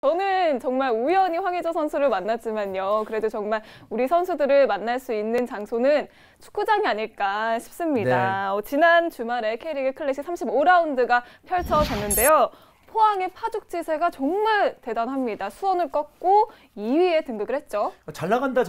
저는 정말 우연히 황의조 선수를 만났지만요. 그래도 정말 우리 선수들을 만날 수 있는 장소는 축구장이 아닐까 싶습니다. 네. 지난 주말에 K리그 클래식 35라운드가 펼쳐졌는데요. 포항의 파죽지세가 정말 대단합니다. 수원을 꺾고 2위에 등극을 했죠. 잘 나간다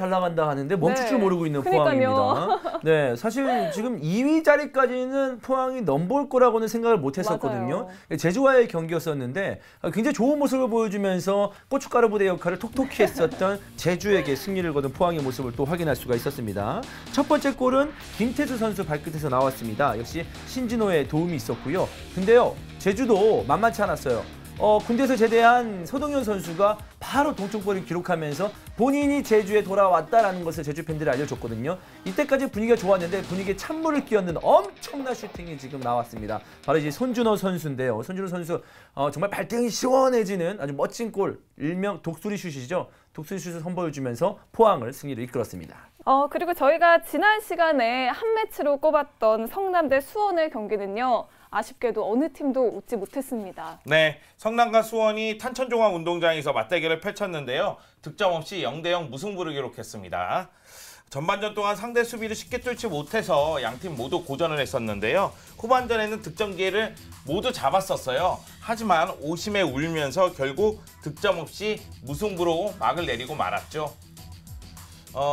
하는데 멈출 줄 모르고 있는 그러니까요. 포항입니다. 네, 사실 지금 2위 자리까지는 포항이 넘볼 거라고는 생각을 못 했었거든요. 맞아요. 제주와의 경기였었는데 굉장히 좋은 모습을 보여주면서 고춧가루 부대 역할을 톡톡히 했었던 제주에게 승리를 거둔 포항의 모습을 또 확인할 수가 있었습니다. 첫 번째 골은 김태수 선수 발끝에서 나왔습니다. 역시 신진호의 도움이 있었고요. 근데요, 제주도 만만치 않았어요. 군대에서 제대한 서동현 선수가 바로 동쪽골을 기록하면서 본인이 제주에 돌아왔다라는 것을 제주 팬들이 알려줬거든요. 이때까지 분위기가 좋았는데 분위기에 찬물을 끼얹는 엄청난 슈팅이 지금 나왔습니다. 바로 이제 손준호 선수인데요. 손준호 선수 정말 발등이 시원해지는 아주 멋진 골, 일명 독수리 슛이죠. 독수리 슛을 선보여주면서 포항을 승리를 이끌었습니다. 그리고 저희가 지난 시간에 한 매치로 꼽았던 성남대 수원의 경기는요. 아쉽게도 어느 팀도 웃지 못했습니다. 네, 성남과 수원이 탄천종합운동장에서 맞대결을 펼쳤는데요. 득점 없이 0대0 무승부를 기록했습니다. 전반전 동안 상대 수비를 쉽게 뚫지 못해서 양팀 모두 고전을 했었는데요. 후반전에는 득점 기회를 모두 잡았었어요. 하지만 오심에 울면서 결국 득점 없이 무승부로 막을 내리고 말았죠.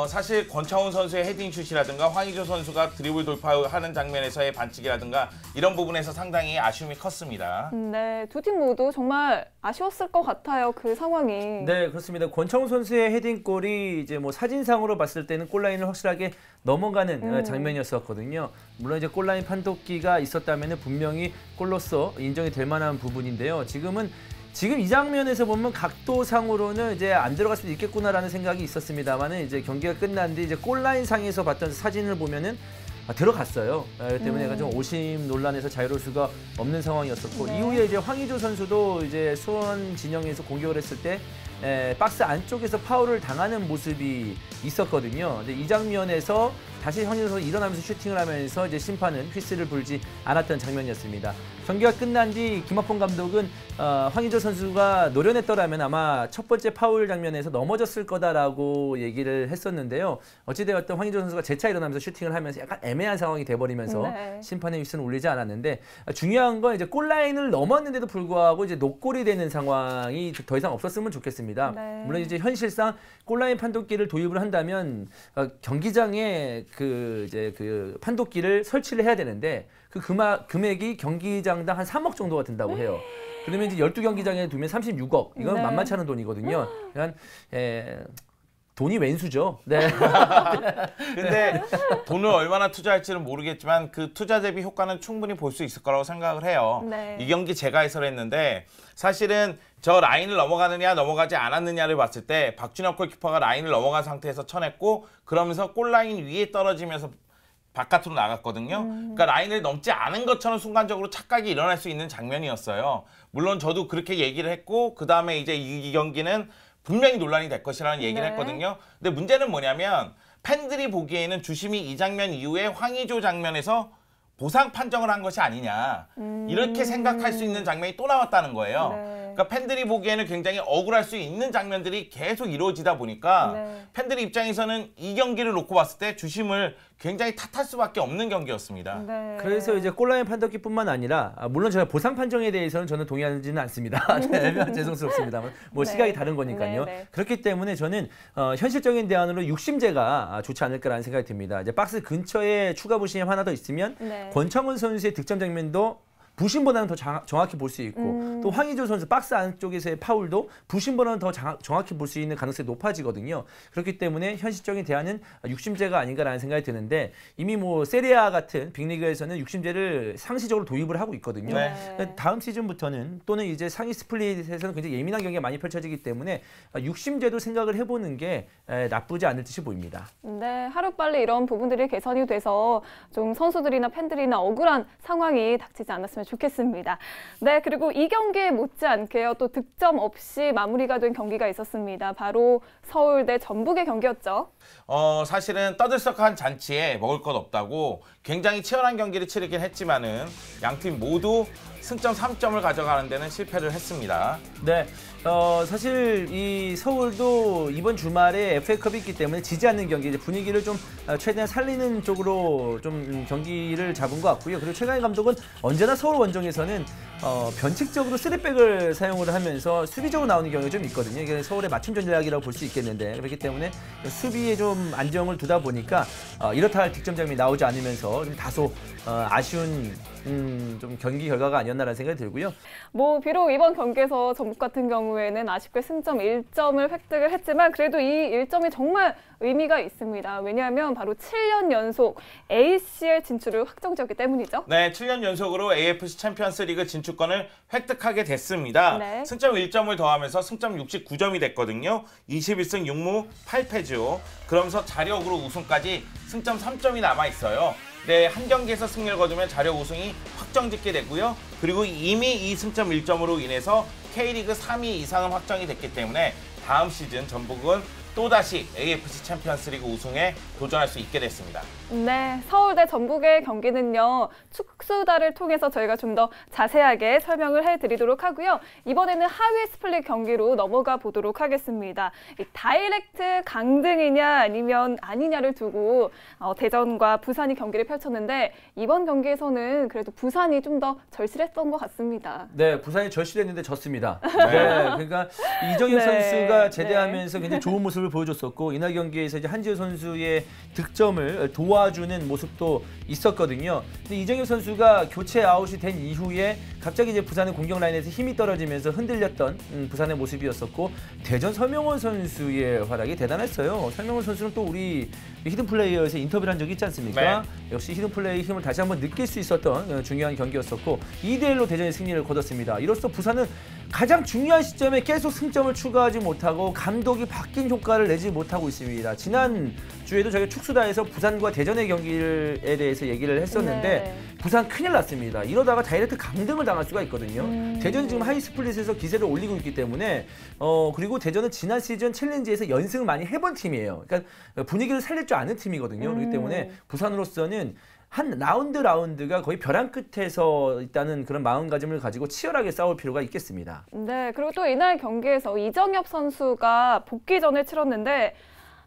사실 권창훈 선수의 헤딩슛이라든가 황의조 선수가 드리블 돌파하는 장면에서의 반칙이라든가 이런 부분에서 상당히 아쉬움이 컸습니다. 네, 두 팀 모두 정말 아쉬웠을 것 같아요. 그 상황이. 네, 그렇습니다. 권창훈 선수의 헤딩골이 이제 뭐 사진상으로 봤을 때는 골라인을 확실하게 넘어가는 장면이었었거든요. 물론 이제 골라인 판독기가 있었다면 분명히 골로서 인정이 될 만한 부분인데요. 지금 이 장면에서 보면 각도상으로는 이제 안 들어갈 수도 있겠구나라는 생각이 있었습니다만은 이제 경기가 끝난 뒤 이제 골라인 상에서 봤던 사진을 보면은 들어갔어요. 그렇기 때문에 약간 좀 오심 논란에서 자유로울 수가 없는 상황이었었고 네. 이후에 이제 황의조 선수도 이제 수원 진영에서 공격을 했을 때 박스 안쪽에서 파울을 당하는 모습이 있었거든요. 근데 이 장면에서 다시 황의조 선수 일어나면서 슈팅을 하면서 이제 심판은 휘슬을 불지 않았던 장면이었습니다. 경기가 끝난 뒤 김학범 감독은 황의조 선수가 노련했더라면 아마 첫 번째 파울 장면에서 넘어졌을 거다라고 얘기를 했었는데요. 어찌되었든 황의조 선수가 재차 일어나면서 슈팅을 하면서 약간 애매한 상황이 돼버리면서 네. 심판의 휘슬은 울리지 않았는데 중요한 건 이제 골라인을 넘었는데도 불구하고 이제 노골이 되는 상황이 더 이상 없었으면 좋겠습니다. 네. 물론 이제 현실상 골라인 판독기를 도입을 한다면 경기장에 그 판독기를 설치를 해야 되는데 그 금액이 경기장당 한 3억 정도가 든다고 해요. 그러면 이제 12경기장에 두면 36억. 이건 네. 만만치 않은 돈이거든요. 그러니까 돈이 왼수죠. 네. 근데 돈을 얼마나 투자할지는 모르겠지만 그 투자 대비 효과는 충분히 볼 수 있을 거라고 생각을 해요. 네. 이 경기 제가 해설했는데 사실은 저 라인을 넘어가느냐 넘어가지 않았느냐를 봤을 때 박준혁 골키퍼가 라인을 넘어간 상태에서 쳐냈고 그러면서 골라인 위에 떨어지면서 바깥으로 나갔거든요. 그러니까 라인을 넘지 않은 것처럼 순간적으로 착각이 일어날 수 있는 장면이었어요. 물론 저도 그렇게 얘기를 했고 그 다음에 이제 이 경기는 분명히 논란이 될 것이라는 얘기를 네. 했거든요. 근데 문제는 뭐냐면 팬들이 보기에는 주심이 이 장면 이후에 황의조 장면에서 보상 판정을 한 것이 아니냐 이렇게 생각할 수 있는 장면이 또 나왔다는 거예요. 네. 그러니까 팬들이 보기에는 굉장히 억울할 수 있는 장면들이 계속 이루어지다 보니까 네. 팬들의 입장에서는 이 경기를 놓고 봤을 때 주심을 굉장히 탓할 수밖에 없는 경기였습니다. 네. 그래서 이제 골라인 판독기뿐만 아니라 물론 제가 보상 판정에 대해서는 저는 동의하지는 않습니다. 죄송스럽습니다만 뭐 네. 시각이 다른 거니까요. 네. 그렇기 때문에 저는 현실적인 대안으로 육심제가 좋지 않을까라는 생각이 듭니다. 이제 박스 근처에 추가 부심이 하나 더 있으면 네. 권창훈 선수의 득점 장면도 부심보다는 더 정확히 볼 수 있고 또 황의조 선수 박스 안쪽에서의 파울도 부심보다는 더 정확히 볼 수 있는 가능성이 높아지거든요. 그렇기 때문에 현실적인 대안은 육심제가 아닌가라는 생각이 드는데 이미 뭐 세리아 같은 빅리그에서는 육심제를 상시적으로 도입을 하고 있거든요. 네. 다음 시즌부터는 또는 이제 상위 스플릿에서는 굉장히 예민한 경기가 많이 펼쳐지기 때문에 육심제도 생각을 해보는 게 나쁘지 않을 듯이 보입니다. 네, 하루빨리 이런 부분들이 개선이 돼서 좀 선수들이나 팬들이나 억울한 상황이 닥치지 않았으면 좋겠습니다. 네, 그리고 이 경기에 못지않게요. 또 득점 없이 마무리가 된 경기가 있었습니다. 바로 서울대 전북의 경기였죠. 사실은 떠들썩한 잔치에 먹을 것 없다고 굉장히 치열한 경기를 치르긴 했지만은 양팀 모두 승점 3점을 가져가는 데는 실패를 했습니다. 네, 사실 이 서울도 이번 주말에 FA컵이 있기 때문에 지지 않는 경기, 이제 분위기를 좀 최대한 살리는 쪽으로 좀 경기를 잡은 것 같고요. 그리고 최강희 감독은 언제나 서울 원정에서는 변칙적으로 3백을 사용을 하면서 수비적으로 나오는 경우가 좀 있거든요. 이게 서울의 맞춤 전략이라고 볼 수 있겠는데, 그렇기 때문에 수비에 좀 안정을 두다 보니까 이렇다 할 득점 장면이 나오지 않으면서 좀 다소 아쉬운 좀 경기 결과가 아니었나라는 생각이 들고요. 뭐 비록 이번 경기에서 전북 같은 경우에는 아쉽게 승점 1점을 획득을 했지만 그래도 이 1점이 정말 의미가 있습니다. 왜냐하면 바로 7년 연속 ACL 진출을 확정지었기 때문이죠. 네, 7년 연속으로 AFC 챔피언스 리그 진출권을 획득하게 됐습니다. 네. 승점 1점을 더하면서 승점 69점이 됐거든요. 21승 6무 8패죠. 그러면서 자력으로 우승까지 승점 3점이 남아있어요. 네, 한 경기에서 승리를 거두면 자력 우승이 확정짓게 되고요. 그리고 이미 이 승점 1점으로 인해서 K리그 3위 이상은 확정이 됐기 때문에 다음 시즌 전북은 또다시 AFC 챔피언스리그 우승에 도전할 수 있게 됐습니다. 네, 서울대 전북의 경기는요. 축수다를 통해서 저희가 좀 더 자세하게 설명을 해드리도록 하고요. 이번에는 하위 스플릿 경기로 넘어가 보도록 하겠습니다. 이 다이렉트 강등이냐 아니면 아니냐를 두고 대전과 부산이 경기를 펼쳤는데 이번 경기에서는 그래도 부산이 좀 더 절실했던 것 같습니다. 네, 부산이 절실했는데 졌습니다. 네, 그러니까 이정현 네, 선수가 제대하면서 굉장히 좋은 모습을 보여줬었고 이날 경기에서 이제 한지우 선수의 득점을 도와주는 모습도 있었거든요. 근데 이정현 선수가 교체 아웃이 된 이후에 갑자기 이제 부산의 공격 라인에서 힘이 떨어지면서 흔들렸던 부산의 모습이었었고 대전 서명원 선수의 활약이 대단했어요. 서명원 선수는 또 우리 히든 플레이어에서 인터뷰를 한 적이 있지 않습니까? 네. 역시 히든 플레이의 힘을 다시 한번 느낄 수 있었던 중요한 경기였었고 2대1로 대전이 승리를 거뒀습니다. 이로써 부산은 가장 중요한 시점에 계속 승점을 추가하지 못하고 감독이 바뀐 효과를 내지 못하고 있습니다. 지난 주에도 저희가 축수다에서 부산과 대전의 경기에 대해서 얘기를 했었는데 네. 부산 큰일 났습니다. 이러다가 다이렉트 강등을 당할 수가 있거든요. 대전이 지금 하이 스플릿에서 기세를 올리고 있기 때문에 그리고 대전은 지난 시즌 챌린지에서 연승을 많이 해본 팀이에요. 그러니까 분위기를 살릴 줄 아는 팀이거든요. 그렇기 때문에 부산으로서는 한 라운드가 거의 벼랑 끝에서 있다는 그런 마음가짐을 가지고 치열하게 싸울 필요가 있겠습니다. 네, 그리고 또 이날 경기에서 이정엽 선수가 복귀전을 치렀는데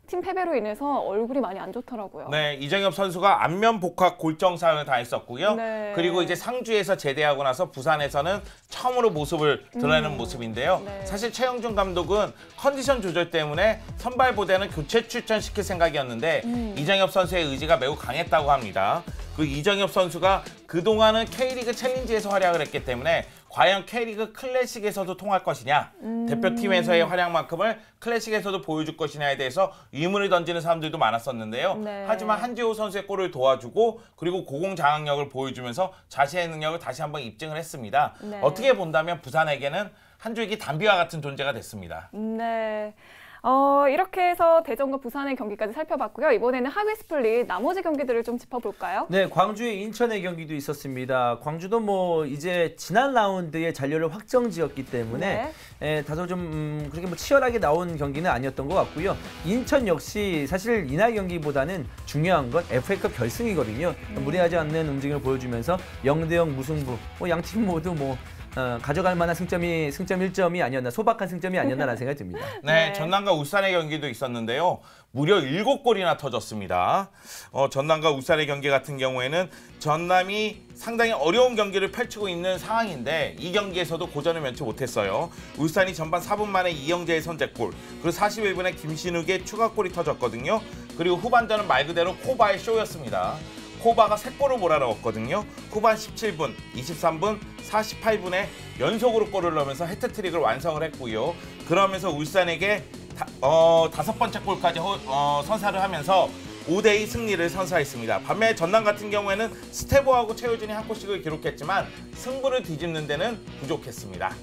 팀 패배로 인해서 얼굴이 많이 안 좋더라고요. 네, 이정엽 선수가 안면 복합 골정상을 당했었고요. 네. 그리고 이제 상주에서 제대하고 나서 부산에서는 처음으로 모습을 드러내는 모습인데요. 네. 사실 최영준 감독은 컨디션 조절 때문에 선발보다는 교체 출전시킬 생각이었는데 이정엽 선수의 의지가 매우 강했다고 합니다. 그 이정엽 선수가 그동안은 K리그 챌린지에서 활약을 했기 때문에 과연 K리그 클래식에서도 통할 것이냐, 대표팀에서의 활약만큼을 클래식에서도 보여줄 것이냐에 대해서 의문을 던지는 사람들도 많았었는데요. 네. 하지만 한지호 선수의 골을 도와주고 그리고 고공장악력을 보여주면서 자신의 능력을 다시 한번 입증을 했습니다. 네. 어떻게 본다면 부산에게는 한주익이 단비와 같은 존재가 됐습니다. 네. 이렇게 해서 대전과 부산의 경기까지 살펴봤고요. 이번에는 하위 스플릿 나머지 경기들을 좀 짚어볼까요? 네, 광주의 인천의 경기도 있었습니다. 광주도 뭐 이제 지난 라운드에 잔류를 확정지었기 때문에 다소 좀 그렇게 뭐 치열하게 나온 경기는 아니었던 것 같고요. 인천 역시 사실 이날 경기보다는 중요한 건 FA컵 결승이거든요. 무리하지 않는 움직임을 보여주면서 0대0 무승부. 양팀 모두 가져갈 만한 승점 1점이 아니었나, 소박한 승점이 아니었나라는 생각이 듭니다. 네, 네. 전남과 울산의 경기도 있었는데요. 무려 7골이나 터졌습니다. 전남과 울산의 경기 같은 경우에는 전남이 상당히 어려운 경기를 펼치고 있는 상황인데 이 경기에서도 고전을 면치 못했어요. 울산이 전반 4분 만에 이영재의 선제골, 그리고 41분에 김신욱의 추가골이 터졌거든요. 그리고 후반전은 말 그대로 코바의 쇼였습니다. 코바가 3골을 몰아넣었거든요. 후반 17분, 23분, 48분에 연속으로 골을 넣으면서 해트트릭을 완성을 했고요. 그러면서 울산에게 5번째 골까지 선사를 하면서 5대2 승리를 선사했습니다. 반면에 전남 같은 경우에는 스테보하고 최효진이 한 골씩을 기록했지만 승부를 뒤집는 데는 부족했습니다.